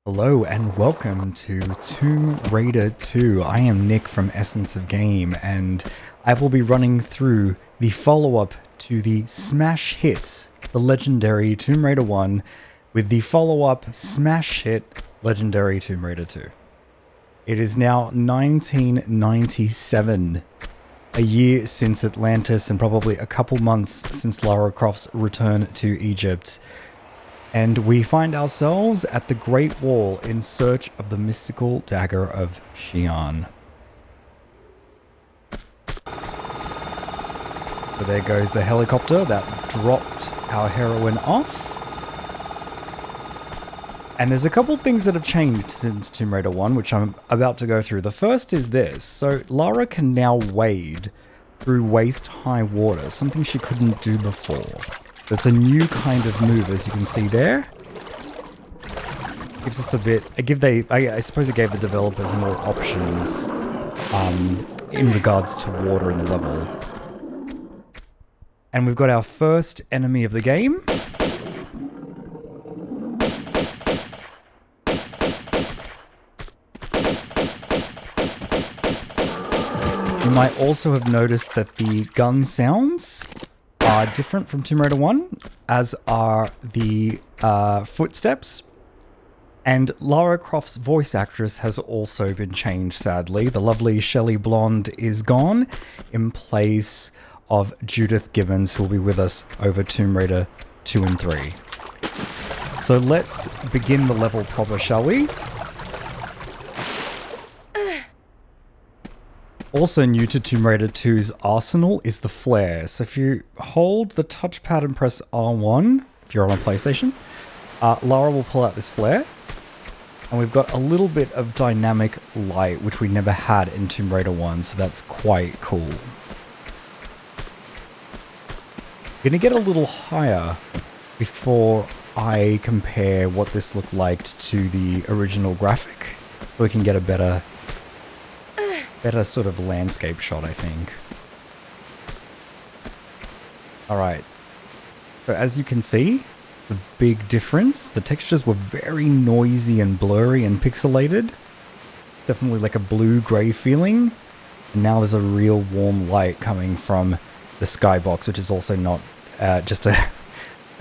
Hello and welcome to Tomb Raider 2. I am Nick from Essence of Game and I will be running through the follow-up to the smash hit, the legendary Tomb Raider 1, with the follow-up smash hit, legendary Tomb Raider 2. It is now 1997, a year since Atlantis and probably a couple months since Lara Croft's return to Egypt. And we find ourselves at the Great Wall in search of the mystical Dagger of Xian. So there goes the helicopter that dropped our heroine off. And there's a couple things that have changed since Tomb Raider 1, which I'm about to go through. The first is this. So Lara can now wade through waist-high water, something she couldn't do before. It's a new kind of move, as you can see there. Gives us a bit... I suppose it gave the developers more options in regards to water in the level. And we've got our first enemy of the game. You might also have noticed that the gun sounds are different from Tomb Raider 1, as are the footsteps. And Lara Croft's voice actress has also been changed, sadly. The lovely Shelley Blonde is gone in place of Judith Gibbons, who will be with us over Tomb Raider 2 and 3. So let's begin the level proper, shall we? Also new to Tomb Raider 2's arsenal is the flare. So if you hold the touchpad and press R1, if you're on a PlayStation, Lara will pull out this flare. And we've got a little bit of dynamic light, which we never had in Tomb Raider 1, so that's quite cool. Gonna get a little higher before I compare what this looked like to the original graphic, so we can get a better sort of landscape shot, I think. Alright, so as you can see, it's a big difference. The textures were very noisy and blurry and pixelated. Definitely like a blue-grey feeling. And now there's a real warm light coming from the skybox, which is also not just a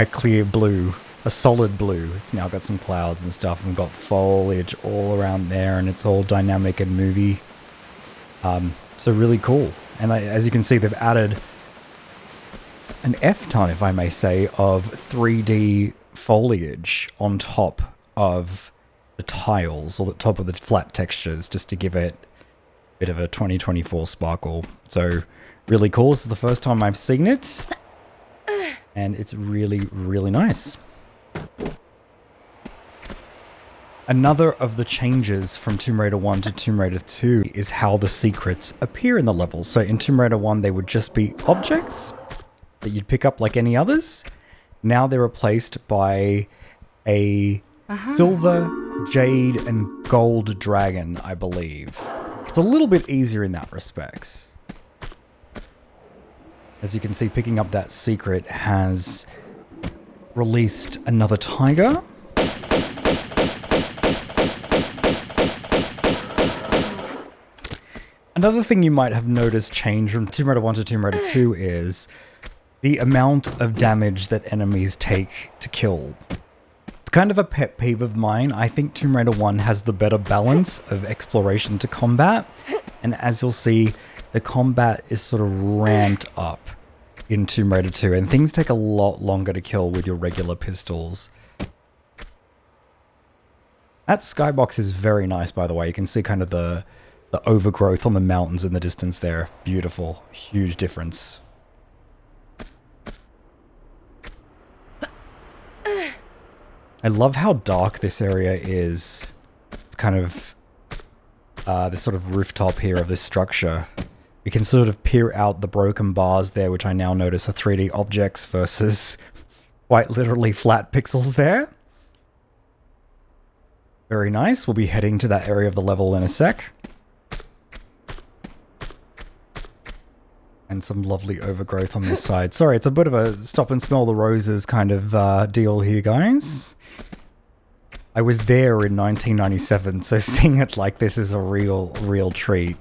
clear blue, a solid blue. It's now got some clouds and stuff and got foliage all around there, and it's all dynamic and movie. So really cool. And as you can see, they've added an F-ton, if I may say, of 3D foliage on top of the tiles, or the top of the flat textures, just to give it a bit of a 2024 sparkle. So really cool. This is the first time I've seen it, and it's really, really nice. Another of the changes from Tomb Raider 1 to Tomb Raider 2 is how the secrets appear in the levels. So in Tomb Raider 1, they would just be objects that you'd pick up like any others. Now they're replaced by a silver, jade, and gold dragon, I believe. It's a little bit easier in that respect. As you can see, picking up that secret has released another tiger. Another thing you might have noticed change from Tomb Raider 1 to Tomb Raider 2 is the amount of damage that enemies take to kill. It's kind of a pet peeve of mine. I think Tomb Raider 1 has the better balance of exploration to combat, and as you'll see, the combat is sort of ramped up in Tomb Raider 2, and things take a lot longer to kill with your regular pistols. That skybox is very nice, by the way. You can see kind of the overgrowth on the mountains in the distance there. Beautiful. Huge difference. I love how dark this area is. It's kind of this sort of rooftop here of this structure. We can sort of peer out the broken bars there, which I now notice are 3D objects versus quite literally flat pixels there. Very nice. We'll be heading to that area of the level in a sec. And some lovely overgrowth on this side. Sorry, it's a bit of a stop and smell the roses kind of deal here, guys. I was there in 1997, so seeing it like this is a real treat.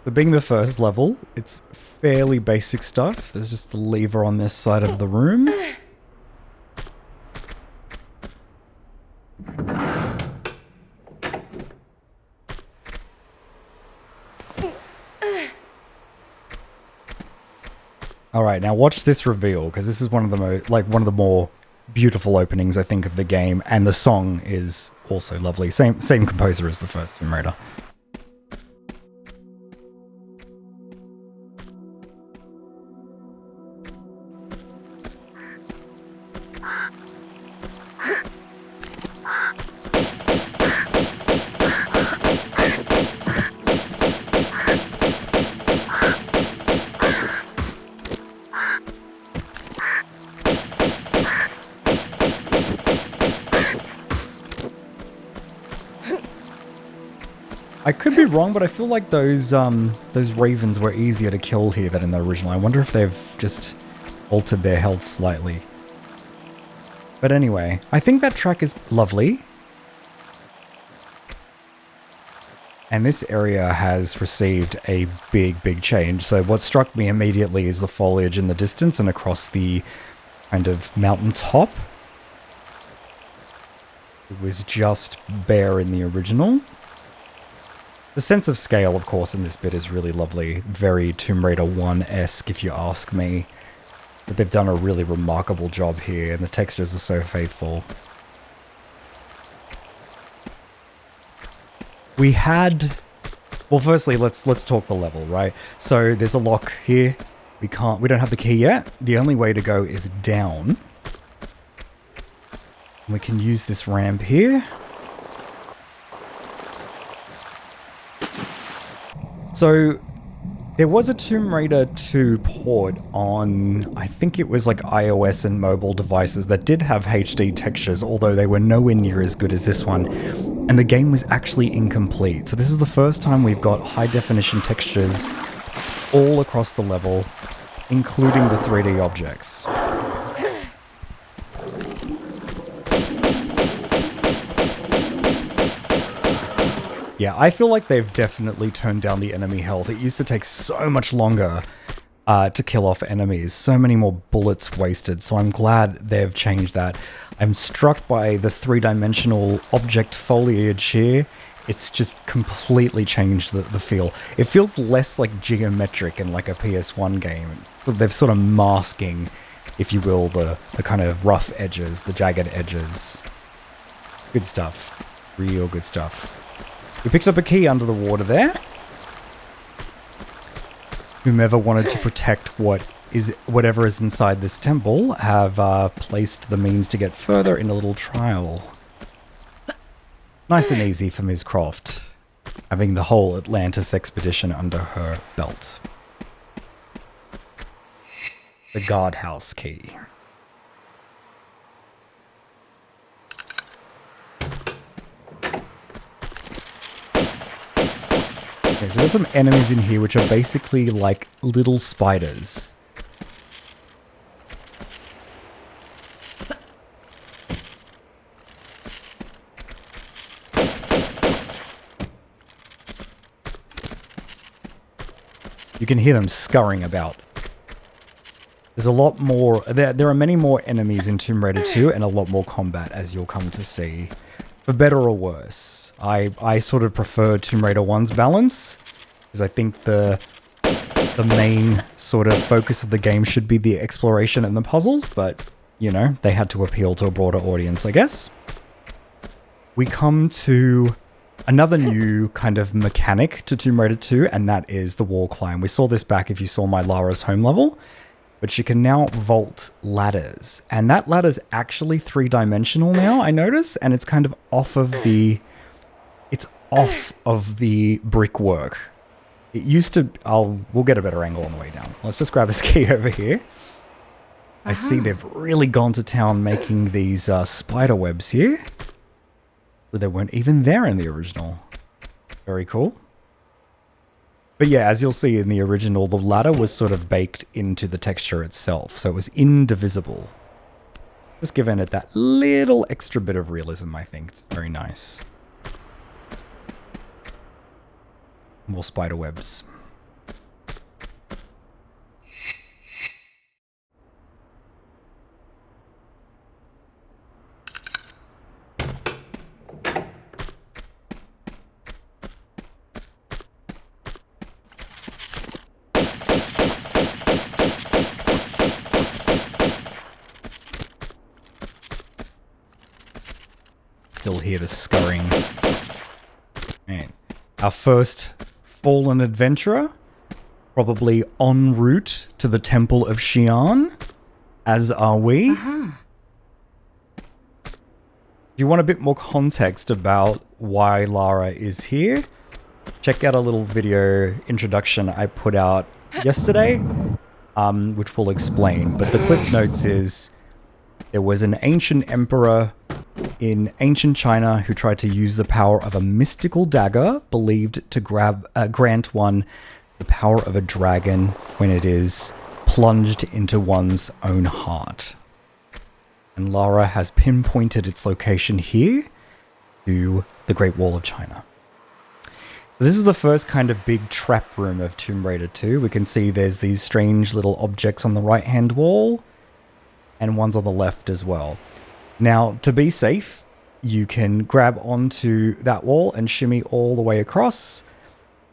So being the first level, it's fairly basic stuff. There's just a lever on this side of the room. Alright, now watch this reveal, because this is one of the more beautiful openings, I think, of the game, and the song is also lovely. Same composer as the first Tomb Raider. I could be wrong, but I feel like those ravens were easier to kill here than in the original. I wonder if they've just altered their health slightly. But anyway, I think that track is lovely. And this area has received a big change. So what struck me immediately is the foliage in the distance and across the kind of mountaintop. It was just bare in the original. The sense of scale, of course, in this bit is really lovely. Very Tomb Raider 1-esque, if you ask me. But they've done a really remarkable job here, and the textures are so faithful. We had... Well, firstly, let's talk the level, right? So there's a lock here. We don't have the key yet. The only way to go is down. We can use this ramp here. So, there was a Tomb Raider 2 port on, I think it was like iOS and mobile devices that did have HD textures, although they were nowhere near as good as this one. And the game was actually incomplete. So this is the first time we've got high definition textures all across the level, including the 3D objects. Yeah, I feel like they've definitely turned down the enemy health. It used to take so much longer to kill off enemies. So many more bullets wasted, so I'm glad they've changed that. I'm struck by the three-dimensional object foliage here. It's just completely changed the feel. It feels less like geometric in like a PS1 game. So they're sort of masking, if you will, the kind of rough edges, the jagged edges. Good stuff. Real good stuff. We picked up a key under the water there. Whomever wanted to protect whatever is inside this temple have placed the means to get further in a little trial. Nice and easy for Ms. Croft, having the whole Atlantis expedition under her belt. The Guardhouse Key. Okay, so there's some enemies in here which are basically like little spiders. You can hear them scurrying about. There's a lot more... There are many more enemies in Tomb Raider 2 and a lot more combat, as you'll come to see. For better or worse. I sort of prefer Tomb Raider 1's balance, because I think the main sort of focus of the game should be the exploration and the puzzles, but, you know, they had to appeal to a broader audience, I guess. We come to another new kind of mechanic to Tomb Raider 2, and that is the wall climb. We saw this back if you saw my Lara's home level, but you can now vault ladders. And that ladder's actually three-dimensional now, I notice, and it's kind of off of the... It's off of the brickwork. It used to... We'll get a better angle on the way down. Let's just grab this key over here. I see they've really gone to town making these spider webs here. They weren't even there in the original. Very cool. But yeah, as you'll see in the original, the ladder was sort of baked into the texture itself, so it was indivisible. Just giving it that little extra bit of realism, I think. It's very nice. More spider webs. Still hear the scurrying. Man. Our first fallen adventurer, probably en route to the Temple of Xian, as are we. If you want a bit more context about why Lara is here, check out a little video introduction I put out yesterday, which will explain. But the clip notes is, there was an ancient emperor in ancient China who tried to use the power of a mystical dagger, believed to grant one the power of a dragon when it is plunged into one's own heart. And Lara has pinpointed its location here to the Great Wall of China. So this is the first kind of big trap room of Tomb Raider 2. We can see there's these strange little objects on the right-hand wall, and ones on the left as well. Now, to be safe, you can grab onto that wall and shimmy all the way across.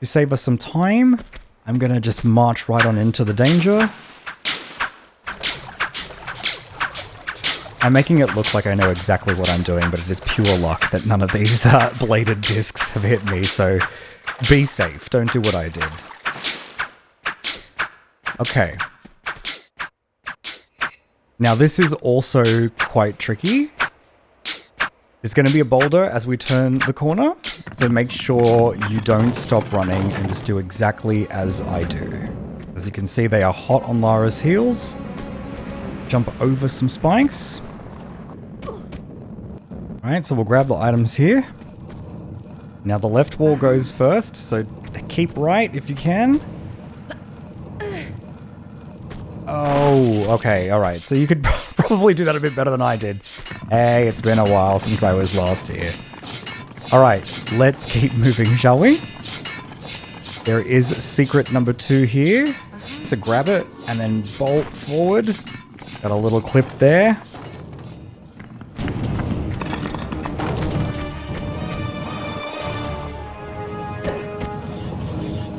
To save us some time, I'm going to just march right on into the danger. I'm making it look like I know exactly what I'm doing, but it is pure luck that none of these bladed discs have hit me, so be safe. Don't do what I did. Okay. Now this is also quite tricky. There's going to be a boulder as we turn the corner, so make sure you don't stop running and just do exactly as I do. As you can see, they are hot on Lara's heels. Jump over some spikes. Alright, so we'll grab the items here. Now the left wall goes first, so keep right if you can. Oh, okay, alright. So you could probably do that a bit better than I did. Hey, it's been a while since I was last here. Alright, let's keep moving, shall we? There is secret number 2 here. So grab it and then bolt forward. Got a little clip there.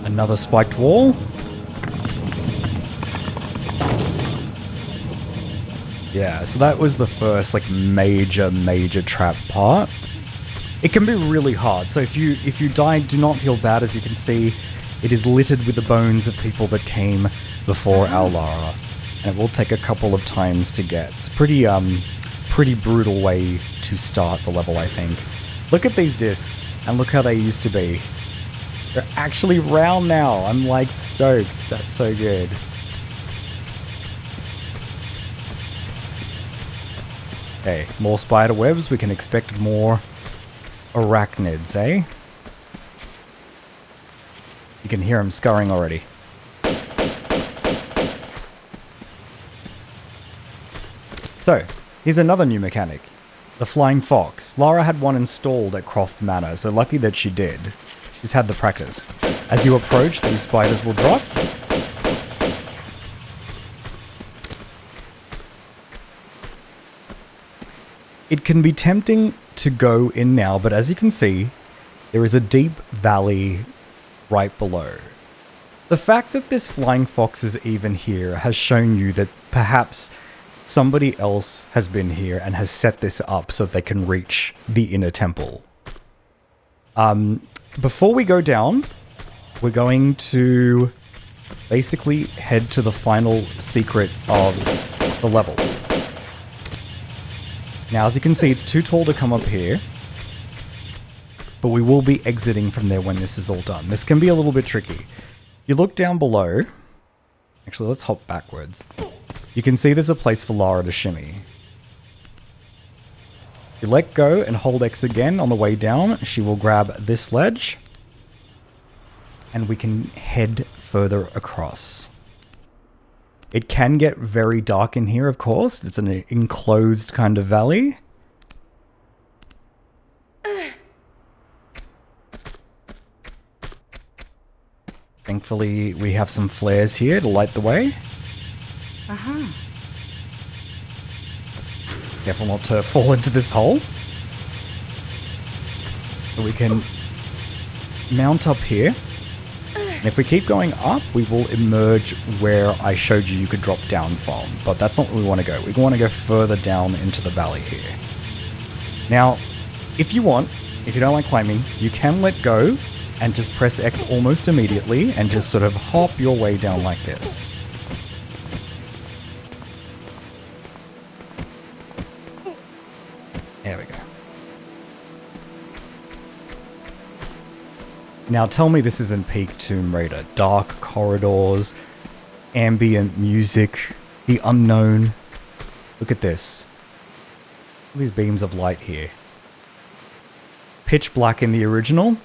Another spiked wall. Yeah, so that was the first like major trap part. It can be really hard, so if you die, do not feel bad. As you can see, it is littered with the bones of people that came before our Lara, and it will take a couple of times to get. It's a pretty brutal way to start the level, I think. Look at these discs, and look how they used to be. They're actually round now. I'm like stoked. That's so good. Okay, more spider webs. We can expect more arachnids, eh? You can hear them scurrying already. So, here's another new mechanic. The flying fox. Lara had one installed at Croft Manor, so lucky that she did. She's had the practice. As you approach, these spiders will drop. It can be tempting to go in now, but as you can see, there is a deep valley right below. The fact that this flying fox is even here has shown you that perhaps somebody else has been here and has set this up so they can reach the inner temple. Before we go down, we're going to basically head to the final secret of the level. Now, as you can see, it's too tall to come up here, but we will be exiting from there when this is all done. This can be a little bit tricky. You look down below. Actually, let's hop backwards. You can see there's a place for Lara to shimmy. You let go and hold X again on the way down. She will grab this ledge. and we can head further across. It can get very dark in here, of course. It's an enclosed kind of valley. Thankfully, we have some flares here to light the way. Careful not to fall into this hole. So we can mount up here. And if we keep going up, we will emerge where I showed you could drop down from. But that's not where we want to go. We want to go further down into the valley here. Now, if you want, if you don't like climbing, you can let go and just press X almost immediately and just sort of hop your way down like this. There we go. Now tell me this isn't peak Tomb Raider. Dark corridors, ambient music, the unknown. Look at this. All these beams of light here. Pitch black in the original.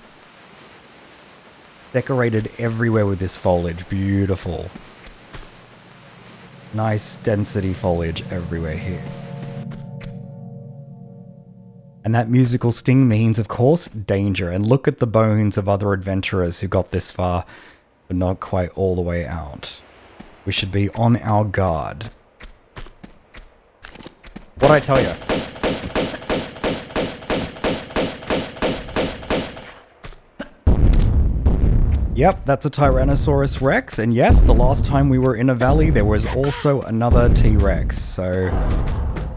Decorated everywhere with this foliage. Beautiful. Nice density foliage everywhere here. And that musical sting means, of course, danger. And look at the bones of other adventurers who got this far, but not quite all the way out. We should be on our guard. What'd I tell you? Yep, that's a Tyrannosaurus Rex, and yes, the last time we were in a valley, there was also another T-Rex, so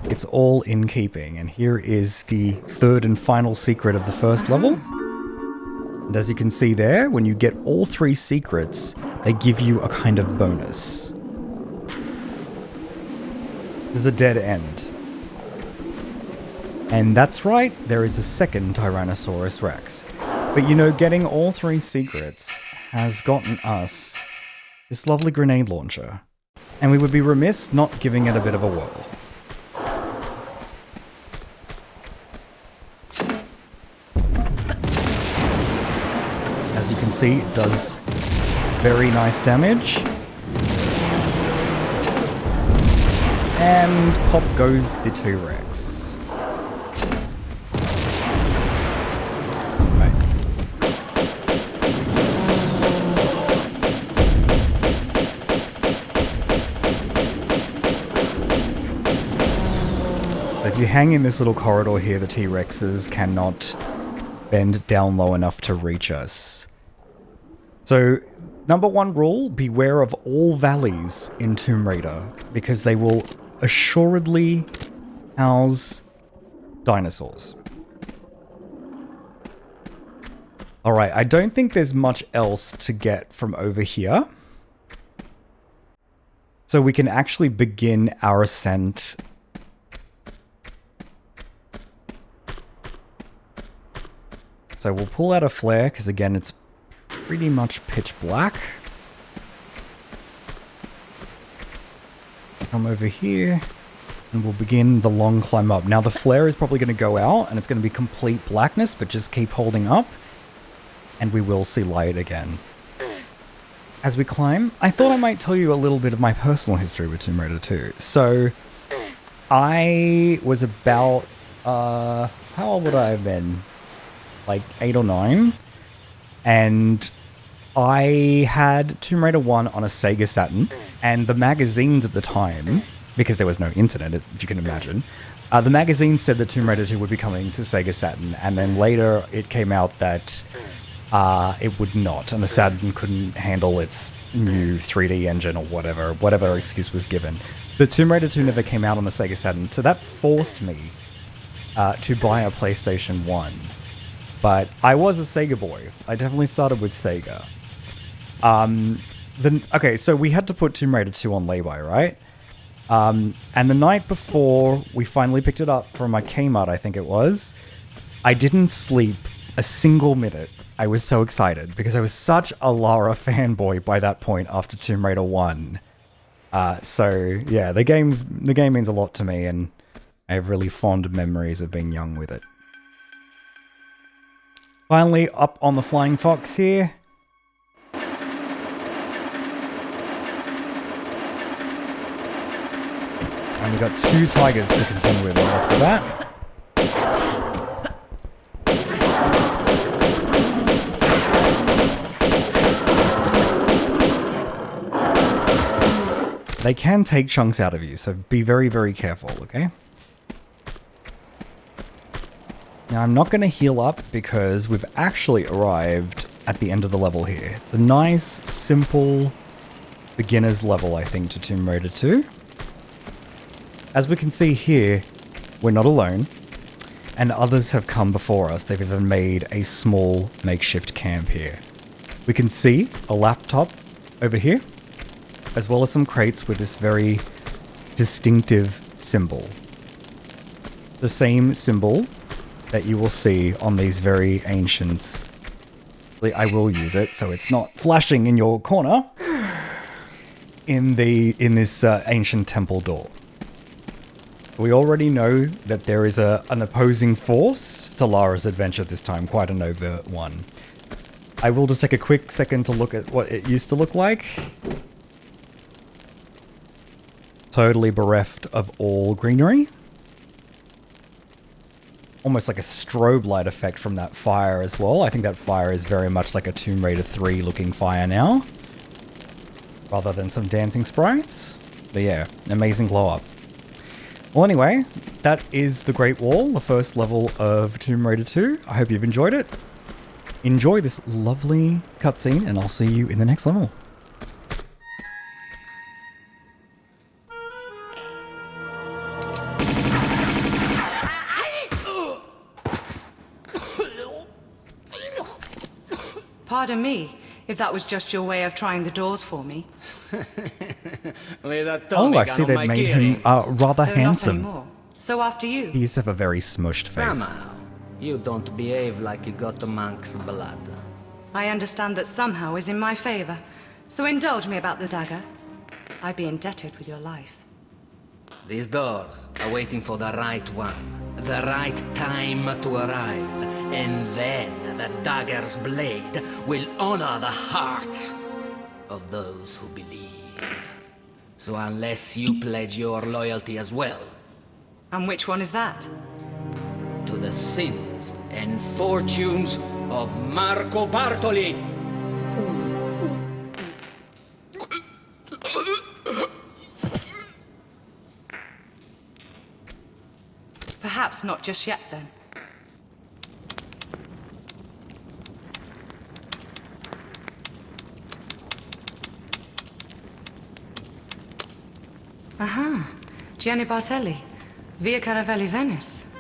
it's all in keeping. And here is the third and final secret of the first level. And as you can see there, when you get all 3 secrets, they give you a kind of bonus. This is a dead end. And that's right, there is a second Tyrannosaurus Rex. But you know, getting all 3 secrets has gotten us this lovely grenade launcher. And we would be remiss not giving it a bit of a whirl. As you can see, it does very nice damage. And pop goes the T-Rex. If you hang in this little corridor here, the T-Rexes cannot bend down low enough to reach us. So, number 1 rule, beware of all valleys in Tomb Raider, because they will assuredly house dinosaurs. Alright, I don't think there's much else to get from over here. So we can actually begin our ascent. So we'll pull out a flare, because again, it's pretty much pitch black. Come over here, and we'll begin the long climb up. Now the flare is probably going to go out, and it's going to be complete blackness, but just keep holding up, and we will see light again. As we climb, I thought I might tell you a little bit of my personal history with Tomb Raider 2. So, I was about, how old would I have been? Like 8 or 9, and I had Tomb Raider 1 on a Sega Saturn, and the magazines at the time, because there was no internet, if you can imagine, the magazine said that Tomb Raider 2 would be coming to Sega Saturn, and then later it came out that it would not, and the Saturn couldn't handle its new 3D engine or whatever excuse was given. The Tomb Raider 2 never came out on the Sega Saturn, so that forced me to buy a PlayStation 1. But I was a Sega boy. I definitely started with Sega. Okay, so we had to put Tomb Raider 2 on lay-by, right? And the night before we finally picked it up from my Kmart, I think it was, I didn't sleep a single minute. I was so excited because I was such a Lara fanboy by that point after Tomb Raider 1. So yeah, the game means a lot to me, and I have really fond memories of being young with it. Finally, up on the Flying Fox here. And we've got 2 tigers to contend with right off the bat. They can take chunks out of you, so be very, very careful, okay? Now, I'm not going to heal up because we've actually arrived at the end of the level here. It's a nice, simple beginner's level, I think, to Tomb Raider 2. As we can see here, we're not alone, and others have come before us. They've even made a small makeshift camp here. We can see a laptop over here, as well as some crates with this very distinctive symbol. The same symbol that you will see on these very ancient... I will use it so it's not flashing in your corner. In this ancient temple door. We already know that there is an opposing force to Lara's adventure this time, quite an overt one. I will just take a quick second to look at what it used to look like. Totally bereft of all greenery. Almost like a strobe light effect from that fire as well. I think that fire is very much like a Tomb Raider 3 looking fire now, rather than some dancing sprites. But yeah, amazing glow up. Well, anyway, that is the Great Wall, the first level of Tomb Raider 2. I hope you've enjoyed it. Enjoy this lovely cutscene, and I'll see you in the next level. Pardon me, if that was just your way of trying the doors for me. Oh, I see they've made him rather handsome. So after you. He used to have a very smushed face. Somehow, you don't behave like you got the monk's blood. I understand that somehow is in my favor, so indulge me about the dagger. I'd be indebted with your life. These doors are waiting for the right one, the right time to arrive, and then the dagger's blade will honor the hearts of those who believe. So unless you pledge your loyalty as well... And which one is that? To the sins and fortunes of Marco Bartoli! Perhaps not just yet, then. Aha, Gianni Bartelli, Via Caravelli, Venice.